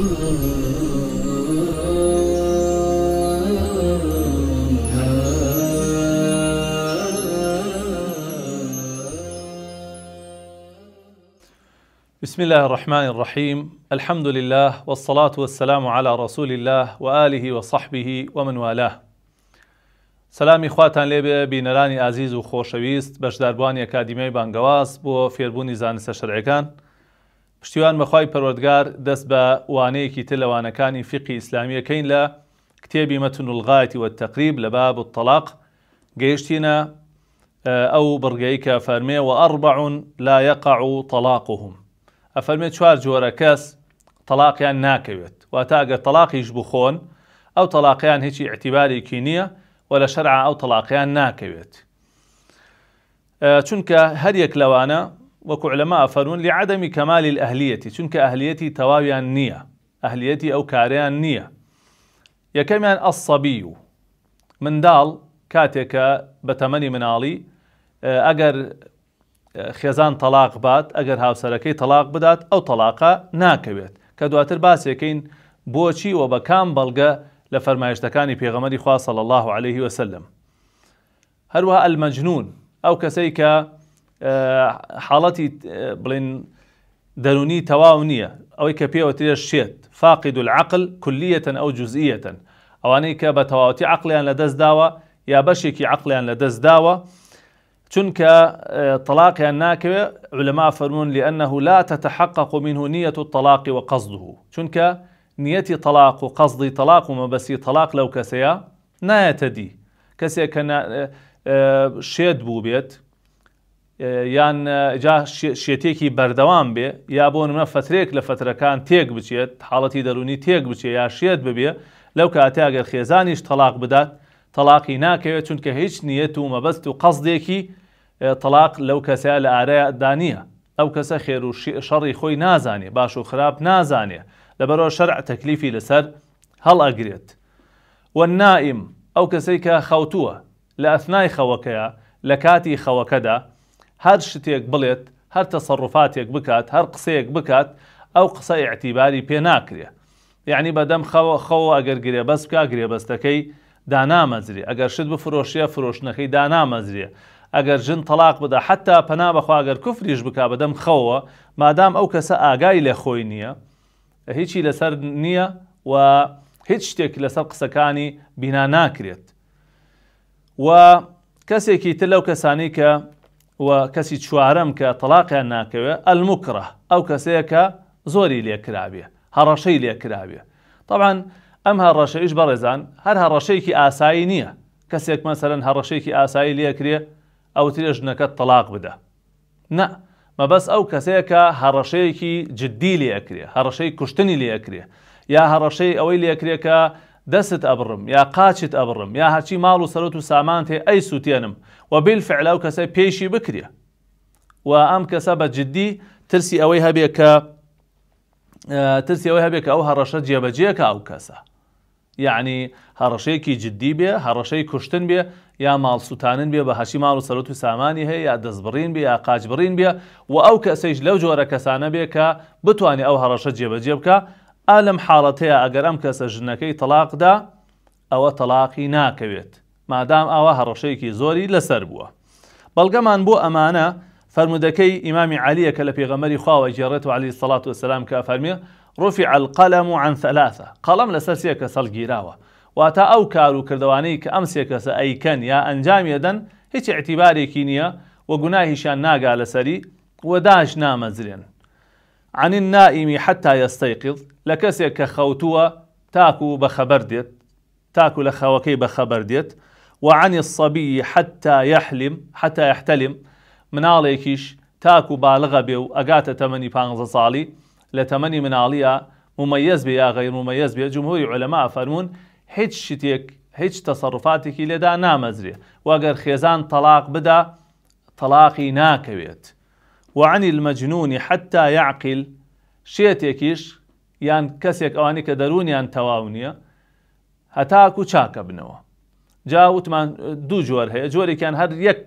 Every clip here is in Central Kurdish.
بسم الله الرحمن الرحيم. الحمد لله والصلاة والسلام على رسول الله وآله وصحبه ومن والاه. سلامی خواتان لێبێ بینەرانی ئازیز و خۆشەویست بەشداربوانی ئەکادیمیای بانگەواز بۆ فێربوونی زانستە شەرعیەکان. پشتیوان بەخوای پەروەردگار دەست بە وانەیەکی تر لەوانەکانی فقی ئیسلامیەکەین لە کتێبی مەتن الغایەتی والتەقریب لە باب الطلاق گەیشتینە ئەو بڕگەی کە فەرمێ وأربع لا يقع طلاقهم. ئەفەرمێ چوار جۆرە کەس تەلاقیان ناکەوێت، واتە ئەگەر تەلاقیش بخۆن ئەو تەلاقیان هیچی اعتیبارێکی نییە و لە شەرعا ئەو تەلاقیان ناکەوێت، چونکە هەر یەک لەوانە وەکو عولەما ئەفەرمون لعدەمی کەمالی الئەهلیەتی، چونکە ئەهلیەتی تەواویان نییە، ئەهلیەتی ئەو کارەیان نییە. یەکەمیان ئەسەبی و منداڵ کاتێکە بە تەمەنی مناڵی ئەگەر خێزان تەلاق بات، ئەگەر هاوسەرەکەی تەلاق بدات ئەو تەلاقە ناکەوێت، کە دواتر باسێکەین بۆچی و بە کام بەڵگە لە فەرمایشتەکانی پێغەمبەری خوا صلی الله عليه وسلم. هەروەها ئەلمەجنون، ئەو کەسەی کە حاڵەتی بڵێن دەرونی تەواو نییە، ئەوەی کە پێوەترێ شێت، فاقد العقل كلية أو جزئية، ئەوانەی کە بە تەواوەتی عقلیان لەدەست داوە یا بەشێکی عقلیان لەدەست داوە، چونکە طلاقیان ناکەوێ. علەما فەرمون لأنه لا تتحقق منه نية الطلاق وقصده، چونکە نیەتی طلاق و قصدی طلاق و مەبەستی طلاق لەو کەسەیە نایەتە دی. کەسێک کە شێت بوو بێت یان جا شێتێکی بەردەوام بێ، یا بۆ نمونە فترێک لە فترەکان تێک بچێت، حاڵەتی دەرونی تێک بچێت یا شێت ببێ، لەو کاتێ ئەگەر خێزانیش تەلاق بدات تەلاقی ناکەوێت، چونکە هیچ نیەت و مەبەست و قەزدێکی تەلاق لەو کەسە لە ئارەیەدا نییە. ئەو کەسە خێر و شەڕی خۆی نازانێ، باش و خراپ نازانێ، لەبەرەوە شەرع تەکلیفی لەسەر هەڵ ئەگرێت. والنائم، ئەو کەسەی کە خەوتووە لە ئەثنای خەوەکەیە، لە کاتی خەوەکەدا هەر شتێک بڵێت، هەر تەسەڕوفاتێک بکات، هەر قسەیەک بکات، ئەو قسە ئیعتیباری پێ ناکرێ. یعنی بەدەم خەوە ئەگەر گرێبەست بکە گرێبەستەکەی دانامەزرێ، ئەگەر شت بفرۆشیە فرۆشنەکەی دانامەزرێ، ئەگەر ژن تەلاق بدا، حتا پەنا بەخوا ئەگەر کوفریش بکا بەدەم خەوە، مادام ئەو کەسە ئاگای لێ خۆی نییە، هیچی لەسەر نییە و هیچ شتێک لەسەر قسەکانی بینا ناکرێت. و کەسێکی تر لەو کەسانی کە و کەسی چوارەم کە تەلاقیان ناکەوێت ئەلموکڕە، ئەو کەسەیە کە زۆری لێکرابێ، هەڕەشەی لێکرابێ. طبعا ئەم هەڕەشەیش بەڕێزان هەر هەڕەشەیەکی ئاسایی نییە. کەسێک مەسەرەن هەڕەشەیەکی ئاسایی لێکرێ ئەو ترێ ژنەکەت تەلاق بدە، نە، مەبەس ئەو کەسەیە کە هەڕەشەیەکی جددی لێکرێ، هەڕەشەی کوشتنی لێکرێ، یا هەڕەشەی ئەوەی لێکرێ کە دەست ئەبڕم یا قاچت ئەبڕم یا هەرچی ماڵ و سەرۆت و سامان تێ ئەی سووتێنم، و بالفعل ئەو کەسە پێیشی بکرێ، و ئەم کەسە بە جددی ترسی ئەوەی هەبێ کە ئەو هەڕەشە جێبەجێکە ئەو کەسە، یعنی هەڕەشەیەکی جددی بێ، هەڕەشەی کوشتن بێ، یا ماڵ سووتانن بێ، بە هەشی ماڵ و سەرۆت و سامانی هەیە، یا دەستبڕین بێ یا قاچ بڕین بێ، و ئەو کەسەیش لەو جۆرە کەسانە بێ کە بتوانێت ئەو هەڕەشە جێبەجێ بکە. ئالم حاڵەتەیە ئەگەر ئەم کەسە ژنەکەی تەلاقدا ئەوە تەلاقی ناکەوێت، مادام ئەوە هەڕەشەیەکی زۆری لەسەر بووە. بەڵگەمان بۆ ئەمانە فەرمودەکەی ئیمامی عەلیە کە لە پێغەمبەری خواوە گێڕێتەوە عەلەیهی السەڵات وەسەلام کە فەرمێ رفع القلم عن ثلاثة، قەڵەم لەسەر سێ کەسە هەڵگیراوە، واتە ئەو کار و کردوانەی کە ئەم سێ کەسە ئەیکەن یا ئەنجامیەدەن هیچ اعتیبارێکی نییە و گوناهیشان ناگا لەسەری و داش نامەزرێن. عن النائم حتى يستيقظ، لە کەسێک کە خەوتووە تاکو بەخەبەر دێت، تاکو لە خەوەکەی بەخەبەر دێت. وعن الصبي حتى يحتلم، مناڵێکیش تاکو باڵغە بێ و ئەگاتە تەمەنی 15 ساڵی، لە تەمەنی مناڵیە ممەیەز بێ یا غەیر ممەیەز بێ، جمهوری عولەما فەرمون هیچ شتێک هیچ تەسەڕوفاتێکی لێدا نامەزرێ، وەگەر خێزان تەلاق بدا تەلاقی ناکەوێت. وعن المجنون حتى يعقل، شێتێکیش یان کەسێک ئەوانی کە دەرونیان تەواو نییە هەتاکو چاکە بنەوە. جا وتمان دوو جۆر هەیە، جۆرێکیان هەر یەک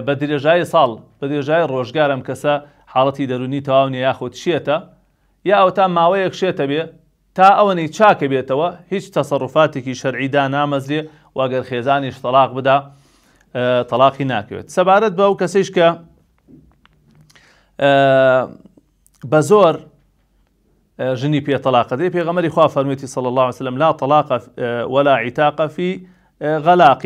بە درێژایی ساڵ بە درێژایی ڕۆژگارم کەسە حاڵەتی دەرونی تەواو نیە یاخۆت شێتە، یا ئەو تا ماوەیەک شێتە بێ تا ئەوەنەی چاکە بێتەوە هیچ تەسەڕوفاتێکی شەرعیدا نامەزرێ واگەر خێزانیش تەلاق بدا تەلاقی ناکەوێت. سەبارەت بە ئەو کەسەیش کە بە زۆر ژنی پێ تەلاقە دێ، پێغەمبەری خوا فەرموویەتی صلی الله عليه وسلم لا طلاق ولا عتاق في غلاق.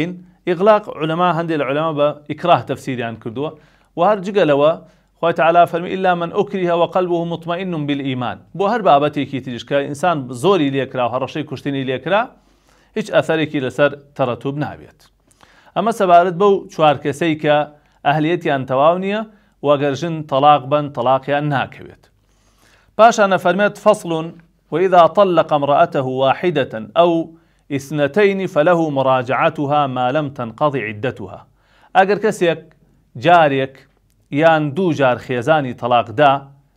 ئیغلاق علەما هەندێک لە علەما بە ئیکراه تەفسیریان کردووە و هەر جگەلەوە خوای تعالی فەرمی إلا من أكره وقلبه مطمئن بالإيمان. بۆ هەر بابەتێکی تریش کە ئینسان زۆری لێکرا و هەڕەشەی کوشتنی لێکرا هیچ ئەثەرێکی لەسەر تەرەتوب نابێت. ئەمە سەبارەت بەو چوار کەسەی کە ئەهلیەتیان تەواو نییە وەگەر ژن تەلاق بن تەلاقیان ناکەوێت. پاشان فەرمێت فصل وإذا طلق امرأته واحدة أو اثنتين فله مراجعتها ما لم تنقضي عدتها. ئەگەر کەسێک جارێک یان دوو جار خێزانی تەلاقدا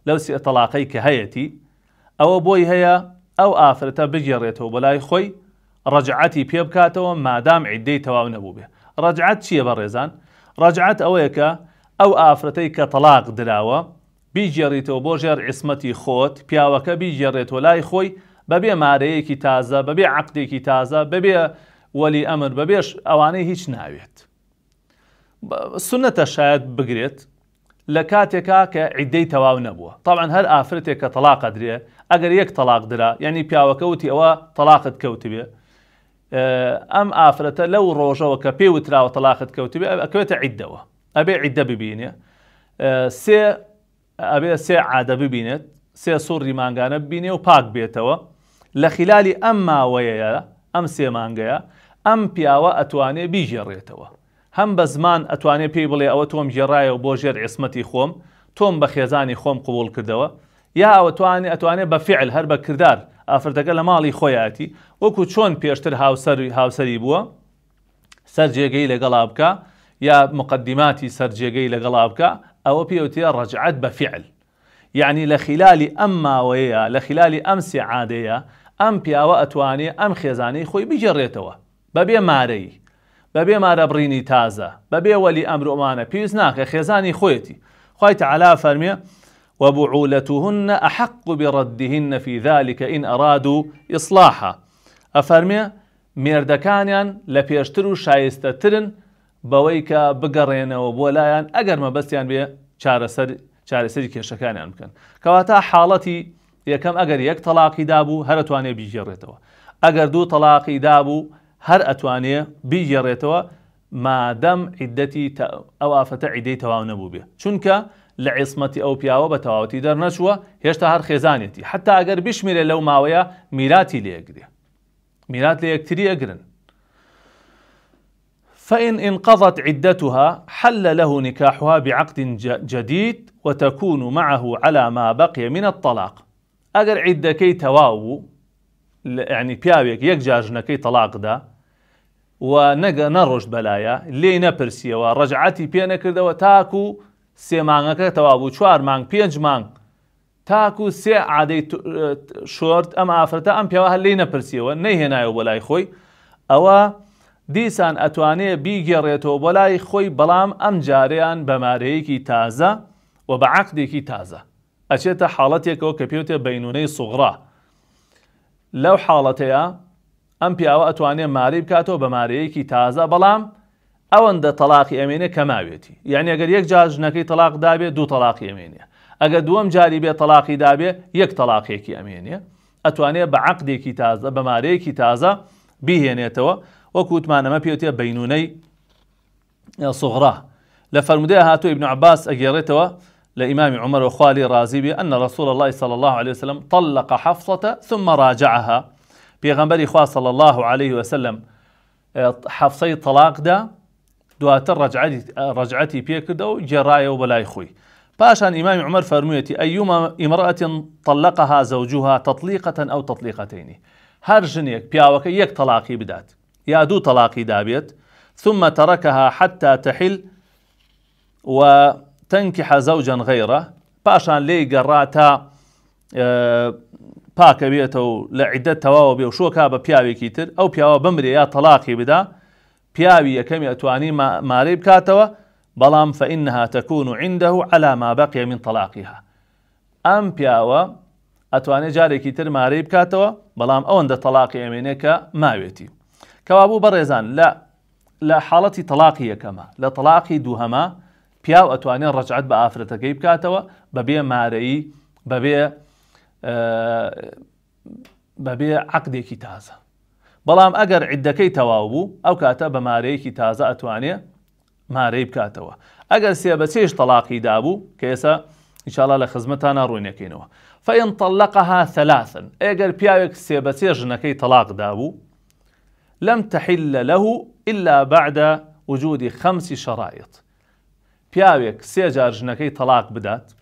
لەو سێ تەلاقەی کە هەیەی ئەوە بۆی هەیە ئەو ئافرەتە بگێڕێتەوە بەلای خۆی ڕەجعەتی پێ بکاتەوە مادام عیدەی تەواو نەبوو بێ. ڕەجعەت چییە بەڕێزان؟ ڕەجعەت ئەوەیە کە ئەو ئافرەتەی کە تەلاق دراوە بیگێڕیتەوە بۆ ژێر عیسمەتی خۆت، پیاوەکە بیگێڕێتەوە لای خۆی بەبێ مارەیەکی تازە، بەبێ عەقدێکی تازە، بەبێ وەلی ئەمر، بەبێ ئەوانەی هیچ ناوێت. سنەتە شاید بگرێت لە کاتێکا کە عیدەی تەواو نەبووە. طبعا هەر ئافرەتێک کە تەلاقە درێ ئەگەر یەک تەلاق درا یعنی پیاوەکە وتی ئەوە تەلاقت کەوتبێ، ئەم ئافرەتە لەو ڕۆژەوە کە پێی وتراوە تەلاقت کەوتبێ ئەکەوێتە عیدەوە، ئەبێ عیدە ببینێ، ئەبێ سێ عادە ببینێت، سێ سوڕی مانگانە ببینێ و پاک بێتەوە. لە خلالی ئەم ماوەیە ئەم سێ مانگەیە ئەم پیاوە ئەتوانێ بیژێڕێتەوە. هەم بە زمان ئەتوانێ پێی بڵێ ئەوە تۆم گێڕایەوە بۆ ژێر عیسمەتی خۆم، تۆم بە خێزانی خۆم قبول کردەوە، یا ئەتوانێت بە فعل هەر بە کردار ئافرەتەکە لە ماڵی خۆیاتی وەکو چۆن پێشتر هاوسەری بووە سەرجێگەی لەگەڵا بکە یا مقدماتی سەرجێگەی لەگەڵا بکە، ئەوە پێوتێ ڕەجعەت بە فعل. یعنی لە خلالی ئەم ماوەیە، لە خلالی ئەم سێ عادەیە ئەم پیاوە ئەتوانێ ئەم خێزانەی خۆی بجێڕێتەوە بەبێ مارەی، بەبێ مارە بڕینی تازە، بەبێ وەلی ئەمرۆمانە پێویست ناکە خێزانی خۆیەتی. خوای تەعالی فەرمێ وبعولتهن أحق بردهن في ذلك إن أرادوا إصلاحا. ئەفەرمێ مێردەکانیان لە پێشتر و شایستەترن بەوەی کە بگەڕێنەوە بۆ لایەن ئەگەر مەبەستیان بێ چارەسەری کێشەکانیان بکەن. کەواتە حاڵەتی یەکەم ئەگەر یەک تەلاقی دابوو هەر ئەتوانێ بیگێڕێتەوە، ئەگەر دوو تەلاقی دابوو هەر ئەتوانێ بیگێڕێتەوە مادەم عیدەتی ئەو ئافرەتە عیدەی تەواو نەبوو بێ، چونکە لە عیسمەتی ئەو پیاوە بە تەواوەتی دەرنەچووە، هێشتا هەر خێزانێتی، حتا ئەگەر بشمێرێ لەو ماوەیە میراتی لێگرێ، میرات لە یەکتری ئەگرن. فإن انقضت عدتها حل له نكاحها بعقد جديد وتكون معه على ما بقي من الطلاق. ئەگەر عیدەکەی تەواو بوو، يعني پیاوێک یەک جار ژنەکەی تەلاق دا و نەڕۆشت بەلایە لێ نەپرسیەوە ڕەجعەتی پێ نەکردەوە تاکو سێ مانگەکە تەواو بوو، 4 مانگ 5 مانگ تاکو سێ عادەی شۆرت ئەم ئافرەتە ئەم پیاوە هەر لێ نەپرسیەوە نەیهێنایەوە بۆ لای خۆی، ئەوە دیسان ئەتوانێ بیگێڕێتەوە بۆ لای خۆی، بەڵام ئەم جارەیان بە مارەیەکی تازە و بە عەقدێکی تازە ئەچێتە حاڵەتێکەوە کە پێوتێ بەینونەی سوغڕا. لەو حاڵەتەیە ئەم پیاوە ئەتوانێ ماری بکاتەوە بە مارەیەکی تازە، بەڵام ئەوەندە تەلاقی ئەمێنێ کە ماوێتی. یعنی ئەگەر یەک جار ژنەکەی تەلاق دابێ دوو تەلاقی ئەمێنێ، ئەگەر دووەم جاری بێ تەلاقی دابێ یەک تەلاقێکی ئەمێنێ، ئەتوانێ بە عەقدێکی تازە بە مارەیەکی تازە بیهێنێتەوە، وەکو وتمانەمە پێوتێ بەینونەی سوغڕا. لە فەرمودەیە هاتووە ئیبن عەباس ئەگێڕێتەوە لە ئیمامی عومەر و خوا لێ ڕازی بێ أن رسول الله صلى الله عليه وسلم طلق حفصة ثم راجعها. پێغەمبەری خوا صلى الله عليه وسلم حەفسەی تەلاق دا دواتر ڕەجعەتی پێ کردەوە و گێڕایەوە بەلای خۆی. پاشان ئیمامی عومەر فەرموویەتی أيما امرأة طلقها زوجها تطليقة أو تطليقتين. هەر ژنێک پیاوەکە یەک تەلاقی بدات یا دوو تەلاقی دابێت ثم تركها حتى تحل وتنكح زوجا غيره، پاشان لێی گەڕا تا پاکە بێتەوە و لە عیدەت تەواوە بێ و شۆکا بە پیاوێکی تر، ئەو پیاوە بمرێ یا تەلاقی بدا، پیاوی یەکەمی ئەتوانی مارەی بکاتەوە، بەڵام فإنها تكون عنده على ما بقي من طلاقها. ئەم پیاوە ئەتوانێت جارێکی تر مارەی بکاتەوە بەڵام ئەوەندە تەلاقی ئەمێنێ کە ماوێتی کەوابوو بەڕێزان لە حاڵەتی تەلاقی یەکەمە لە تەلاقی دووهەمە پیاو ئەتوانێت ڕەجعەت بە ئافرەتەکەی بکاتەوە بەبێ مارەیی بەبێ عەقدێکی تازە بەڵام ئەگەر عیددەکەی تەواو بوو ئەو کاتە بە مارەیەکی تازە ئەتوانێت مارەی بکاتەوە ئەگەر سێ بە چێش تەلاقی دابوو کە ئێستا ئینشاءالله لە خزمەتانە ڕوونەکەینەوە فإن طلقها ثلاثا ئەگەر پیاوێک سێ بە چێ ژنەکەی تەلاق دابوو لم تحل له إلا بعد وجود 5 شرائط پیاوێک سێ جار ژنەکەی تەلاق بدات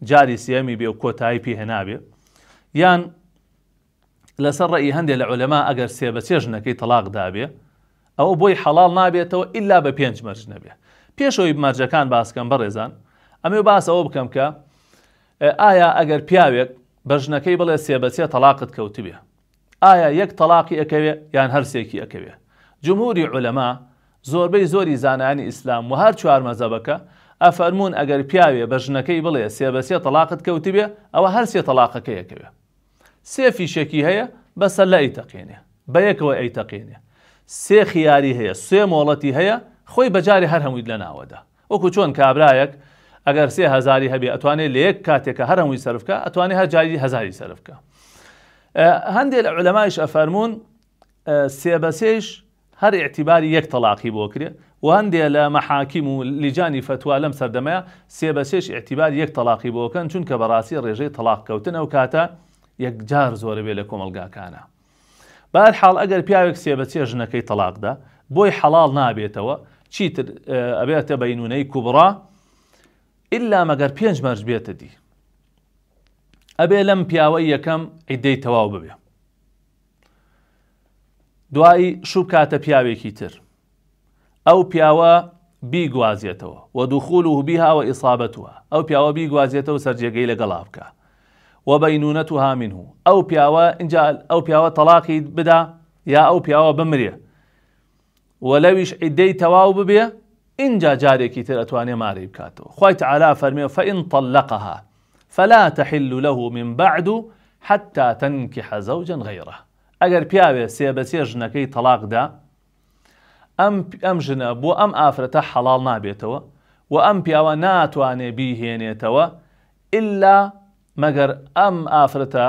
جاری سێمی بێ و کۆتایی پێهێنابێ یان لەسەر ڕێی هەندێک لە عولەما ئەگەر سێ بە چێ ژنەکەی تەلاق دابێ ئەوە بۆی حەڵال نابێتەوە ئیلا بە 5 مەرج نەبێ پێشەوەی مەرجەکان باسکەم بەڕێزان ئەمێ باس ئەوە بکەم کە ئایا ئەگەر پیاوێک بە ژنەکەی بڵێ سێ بە چێ تەلاقت کەوتبێ ئایا یەک تەلاقی ئەکەوێ یان هەرسێکی ئەکەوێ جمهوری عولەما زۆربەی زۆری زانایانی ئیسلام و هەر چوار مەزەبەکە ئەفەرمون ئەگەر پیاوێ بە ژنەکەی بڵێ سێ بە چێ تەلاقت کەوتبێ ئەوە هەر سێ تەلاقەکەی ئەکەوێ سێ فیشێکی هەیە بەسە لە ئەیتەقێنێ بە یەکەوە ئەیتەقێنێ سێ خیاری هەیە سێ مۆڵەتی هەیە خۆی بەجاری هەر هەمووی لە ناوەدا وەکو چۆن کابرایەک ئەگەر 3000 هەبێ ئەتوانێت لە یەک کاتێکە هەر هەمووی سەرفکە ئەتوانێت هەر جاری 1000 سەرفکە هەندێک لە عولەمایش ئەفەرمون سێ بە سێش هەر ئیعتیباری یەک تەلاقی بۆ کرێ و هەندێک لە مەحاکیم و لیجانی فتوا لەم سەردەمەیە سێ بە سێش ئیعتیباری یەک تەلاقی بۆکەن چونکە بەڕاستی ڕێژەی تەلاق کەوتن ئەو کاتە یەکجار زۆرە بێ لە کۆمەلگاکانە بەهەرحاڵ ئەگەر پیاوێک سێ بە چێ ژنەکەی تەلاقدا بۆی حەڵال نابێتەوە چیتر ئەبێتە بەینونەی کوبڕا ئیلا مەگەر 5 مەرج بێتە دی ئەبێ لەم پیاوەی یەکەم عیددەی تەواو ببێ دوایی شوب کاتە پیاوێکی تر ئەو پیاوە بیگوازێتەوە و دخوله بها و ئیصابەتها ئەو پیاوە بیگوازێتەوە سەرجێگەی لەگەڵا بکە و بەینونەتها منه ئەو پیاوە اینجا ئەو پیاوە تەلاقی بدا یا ئەو پیاوە بمرێ و لەویش عیددەی تەواو ببێ اینجا جارێکی تر ئەتوانێ مارەی بکاتەوە خوای تەعالا فەرمێ فإن طلقها فلا تحل له من بعد حتى تنكح زوجا غيره ئەگەر پیاوێ سێ بە چێ ژنەکەی تەلاقدا ئەم ژنە بۆ ئەم ئافرەتە حەڵال نابێتەوە و ئەم پیاوە ناتوانێ بیهێنێتەوە ئیلا مەگەر ئەم ئافرەتە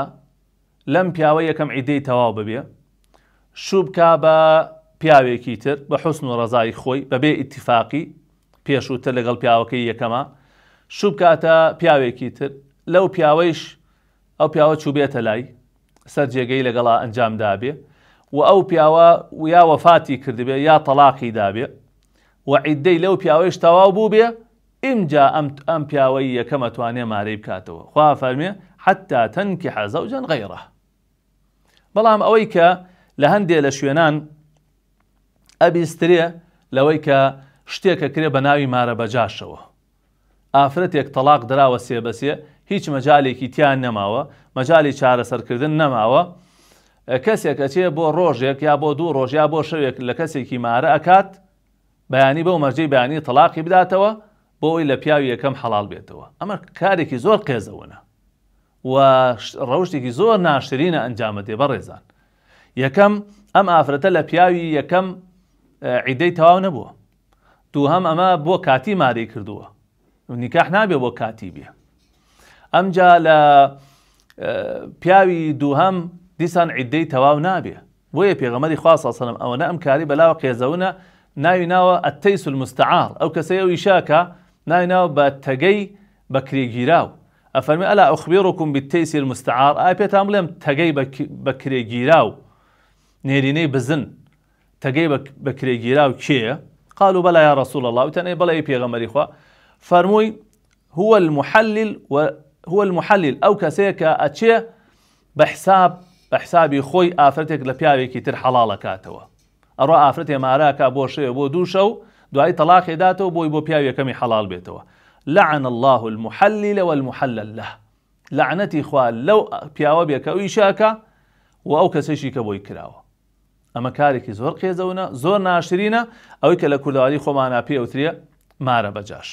لەم پیاوە یەکەم عیددەی تەواو ببێ شوبکا بە پیاوێکی تر بە حوسن و ڕەزای خۆی بەبێ ئیتیفاقی پێشووتر لەگەڵ پیاوەکەی یەکەمە شوبکاتە پیاوێکی تر لەو پیاوەیش ئەو پیاوە چوبێتە لای سەر جێگەی لەگەڵا ئەنجام دابێ و ئەو پیاوە یا وەفاتی کردبێ یا تەلاقی دابێ و عیددەی لەو پیاوەیش تەواو بوو بێ ئینجا ئەم پیاوەی یەکەم ئەتوانێ مارەی بکاتەوە خوا فەرمێ حتى تنكح زوجا غيره بەڵام ئەوەی کە لە هەندێک لە شوێنان ئەبیسترێ لەوەی کە شتێکە کرێ بە ناوی مارە بەجاشەوە ئافرەتێک تەلاق دراوە سێ بە سێ هیچ مەجالێکی تیان نەماوە مەجای چارەسەرکردن نەماوە کەسێک ئەچێ بۆ ڕۆژێک یا بۆ 2 ڕۆژ یا بۆ شەوێک لە کەسێکی مارە ئەکات بەیانی بەو مەرجەی بەیانی تەلاقی بداتەوە بۆ ئەوی لە پیاوی یەکەم حەڵال بێتەوە ئەمە کارێکی زۆر قێزەوەنە و ڕەوشتێکی زۆر ناشرینە ئەنجامەدێ بەڕێزان یەکەم ئەم ئافرەتە لە پیاوی یەکەم عیددەی تەواو نەبووە دووهەم ئەمە بۆ کاتی مارەی کردووە نیکاح نابێ بۆ کاتی بێ ئەمجا لە پیاوی دووهەم دیسان عیددەی تەواو نابێ بۆیە پێغەمبەری خوا صلی الله علیه و سلم ئەوەنە ئەم کاری بەلاوە قێزەونە ناوی ناوە التەیس المستعار ئەو کەسەی ئەو ئیشاکە ناوی ناوە بە تەگەی بەکرێگیراو ئەفەرمێ ئەلا ئوخبیڕکم بالتەیس المستعار ئایا پێتان بڵێم تەگەی بەکرێگیراو نێرینەی بزن تەگەی بەکرێگیراو کێیە قالوا بەلا یا رسول الله وتەنێ بەڵێ پێغەمبەری خوا فەرمووی هو المحلل ئەو کەسەیە ئەچێ بە حسابی خۆی ئافرەتێک لە پیاوێکی تر حەڵاڵەکاتەوە ئەڕۆ ئافرەتێ ماراکە بۆ شەوێ بۆ 2 شەو دوای تەلاقی داتەوە بۆی بۆ پیاوی یەکەمی حەڵال بێتەوە لعن الله المحلل والمحلل له لعنەتی خوا لەو پیاوە بێ کە ئەوی شاکە و ئەو کەسەیشی کە بۆی کراوە ئەمە کارێکی زۆر قێزەونە زۆر ناشرینە ئەوەی کە لە کوردەواری خۆمانە پێوترێ مارە بەجاش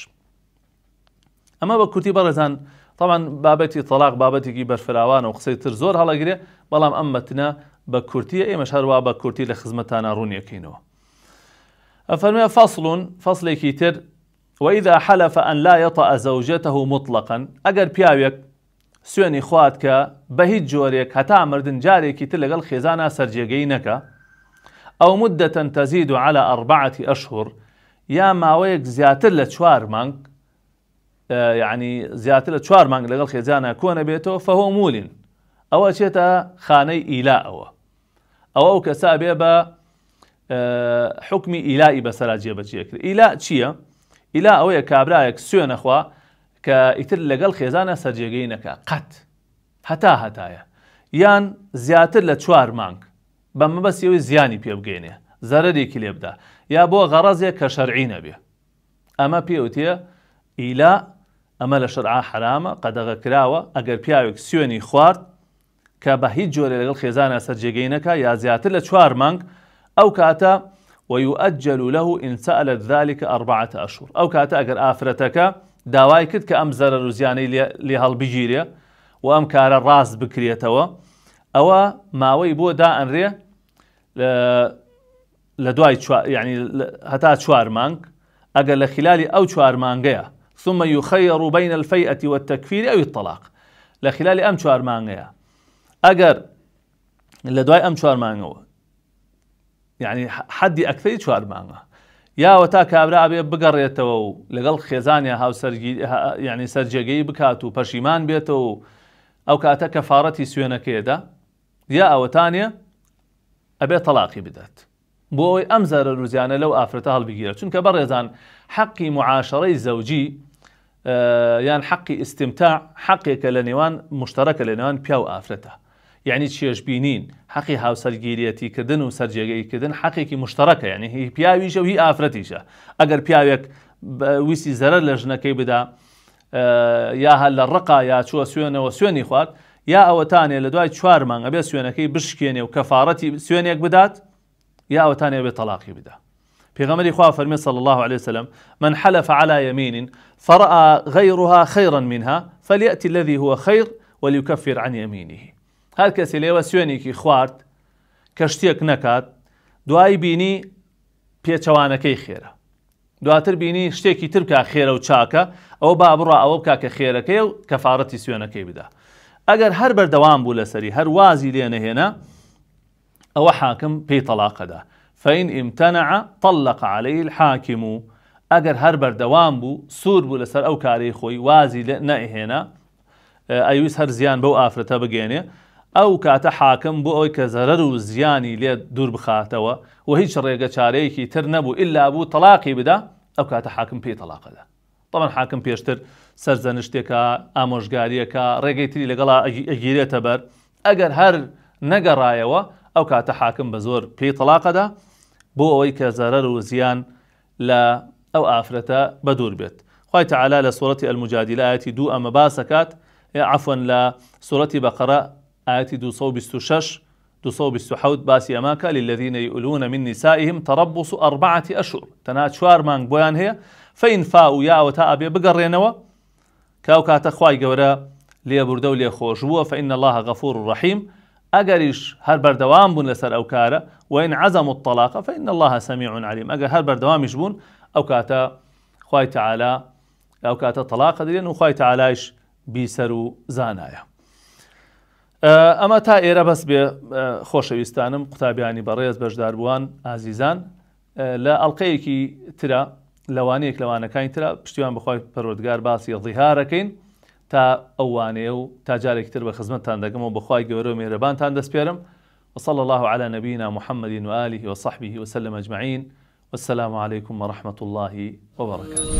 ئەمە بە کورتی بەڕێزان طبعا بابەتی تەلاق بابەتێکی بەرفراوانە و قسەی تر زۆر هەڵەگرێ بەڵام ئەم مەتنە بە کورتیە ئێمەش هەروە بە کورتی لە خزمەتانە ڕوونیەکەینەوە. ئەفەرمێ فەصلێکی تر وإذا حلف أن لا يطأ زوجته مطلقا ئەگەر پیاوێک سوێنی خوات کە بە هیچ جۆرێک هەتا مردن جارێکی تر لەگەڵ خێزانە سەرجێگەی نەکە ئەو مدة تزيد على 4 أشهر یا ماوەیەک زیاتر لە 4 مانگ يعني زیاتر لە 4 مانگ لەگەڵ خێزانە کۆنە بێتەوە فهو مولین ئەوە چێتە خانەی ئیلاءەوە ئەو کەسا بێ بە حکمی ئیلائی بەسەرا جێبەجێکرد. ئیلا چییە؟ ئیلا ئەوەیە کابرایەک سوێنەخوا کە ئیتر لەگەڵ خێزانە سەرجێگەی نەکە قەت هەتایە یان زیاتر لە 4 مانگ بە مەبەستیەوەی زیانی پێ بگەێنێ زەرەرێکی لێ بدە یا بۆ غەڕەزێک کە شەرعی نەبێ ئەمە پێوتێ ئیلا ئەمە لە شەرعا حرامە قەدەغە کراوە ئەگەر پیاوێک سوێنی خوارد کە بە هیچ جۆرە لەگەڵ خێزانە سەرجێگەی نەکە یا زیاتر لە 4 مانگ ئەو کاتە ويؤجل له إن سألت ذلك 4 أشهر أو كاتا أجر آفرتك داوای کرد کە ئەم زەرەر و زیانەی لێ هەڵبژیرێ و ئەم کارە ڕاست بکرێتەوە ئەوە ماوەی بۆ دائەنرێ لە دوای يعني هەتا 4 مانگ ئەگەر لە خلالی ئەو 4 مانگەیە ثم يخير بين الفيئة والتكفير أو الطلاق لە خلالی ئەم 4 مانگەیە ئەگەر لە دوای ئەم 4 مانگەوە يعني حدی ئەکتەری 4 مانگە یاوە تا کابرا بێ بگەڕێتەوە و لەگەڵ خێزانیا يعني سەرجێگەی بکات و پەشیمان بێتەوە و ئەو کاتە کەفارەتی سوێنەکەیدا یا ئەوەتانە ئەبێ تەلاقی بدات بۆ ئەوەی ئەم زەرەر و زیانە لەو ئافرەتە هەڵبگیرێت چونکە بەڕێزان حەقی معاشەرەی زەوجی یان حەقی ئیستیمتاع حەقێکە لە نێوان مشتەرەکە لە نێوان پیا و ئافرەتە يعني چێژبینین حەقی هاوسەرگیریەتی کردن و سەرجێگەیکردن حەقێکی مشتەرەکە یعنی هی پیاویشە و هی ئافرەتیشە ئەگەر پیاوێک ویستی زەرەر لە ژنەکەی بدا یا هەل لە ڕقا یا چووە سوێنەوە سوێنی خوارد یا ئەوەتانێ لە دوای 4 مانگ ئەبێ سوێنەکەی بشکێنێ و کەفارەتی سوێنێک بدات یا ئەوەتانێ بێ تەلاقی بدا. پێغەمبەری خوا فەرمێ صلى الله عليه وسلم من حلف على يمين فرأى غيرها خيرا منها فليأتي الذي هو خير وليكفر عن يمينه. هەر کەسێ لێوە سوێنێکی خوارد کە شتێک نەکات دوای بینی پێچەوانەکەی خێرە دواتر بینی شتێکی تر بکە خێرە و چاکە ئەوە با بڕە ئەوە بکە کە خێرەکەی و کەفارەتی سوێنەکەی بدا. ئەگەر هەر بەردەوام بوو لەسەری هەر وازی لێ نەهێنا ئەوە حاکم پێی تەلاقەدا فإن امتنع طلق عليه الحاكم ئەگەر هەر بەردەوام بوو سوور بوو لەسەر ئەو کارەی خۆی وازی نەهێنا ئەویست هەر زیان بەو ئافرەتە بگێنێ ئەو کاتە حاکم بۆ ئەوەی کە زەرەر و زیانی لێ دوور بخاتەوە و هیچ ڕێگە چارەیەکی تر نەبوو ئللا بوو تەلاقی بدا ئەو کاتە حاکم پێی تەلاقەدا. طبعا حاکم پێشتر سەرزەنشتێکە ئامۆژگاریەکە ڕێگەی تری لەگەڵا ئەگیرێتە بەر ئەگەر هەر نەگەڕایەوە ئەو کاتە حاکم بە زۆر پێی تەلاقەدا بۆ ئەوەی کە زەرەر و زیان لە ئەو ئافرەتە بەدوور بێت. خوای تەعالا لە سوورەتی ئەلموجادیلە ئاەتی 2 ئەمە باسەکات عفوا لە سوورەتی بەقەرە آياتي 226 227 باسي أماكا للذين يؤلون من نسائهم تربص 4 أشهر تنات 4 مانگ بويان هي فإن فاؤوا يا وتا أبي بقرينوا كاو كاتا خواي قورا لي بردو لي خوشبوا فإن الله غفور رحيم أقريش هر بردوام بون لسر أو كارا وإن عزموا الطلاق فإن الله سميع عليم أقر هر بردوام يشبون أو كاتا خواي تعالى أو كاتا طلاق دلين وخواي تعالىش بيسرو زانايا. ئەمە تا ئێرە بەس بێ خۆشەویستانم قوتابیانی بەڕێز بەشداربووان ئازیزان لە ئەڵلقەیەکی ترە لەوانەیەک لەوانەکانی ترە پشتیوان بخوای پەروەردگار باسی ظیهارەکەین تا ئەوانەیە و تا جارێکی تر بە خزمەتتان دەگەم و بەخوای گەورە و مێرەبانتان دەسپێرم وصلى الله على نبينا محمد وآله وصحبه وسلم أجمعين والسلام عليكم ورحمة الله وبركاته.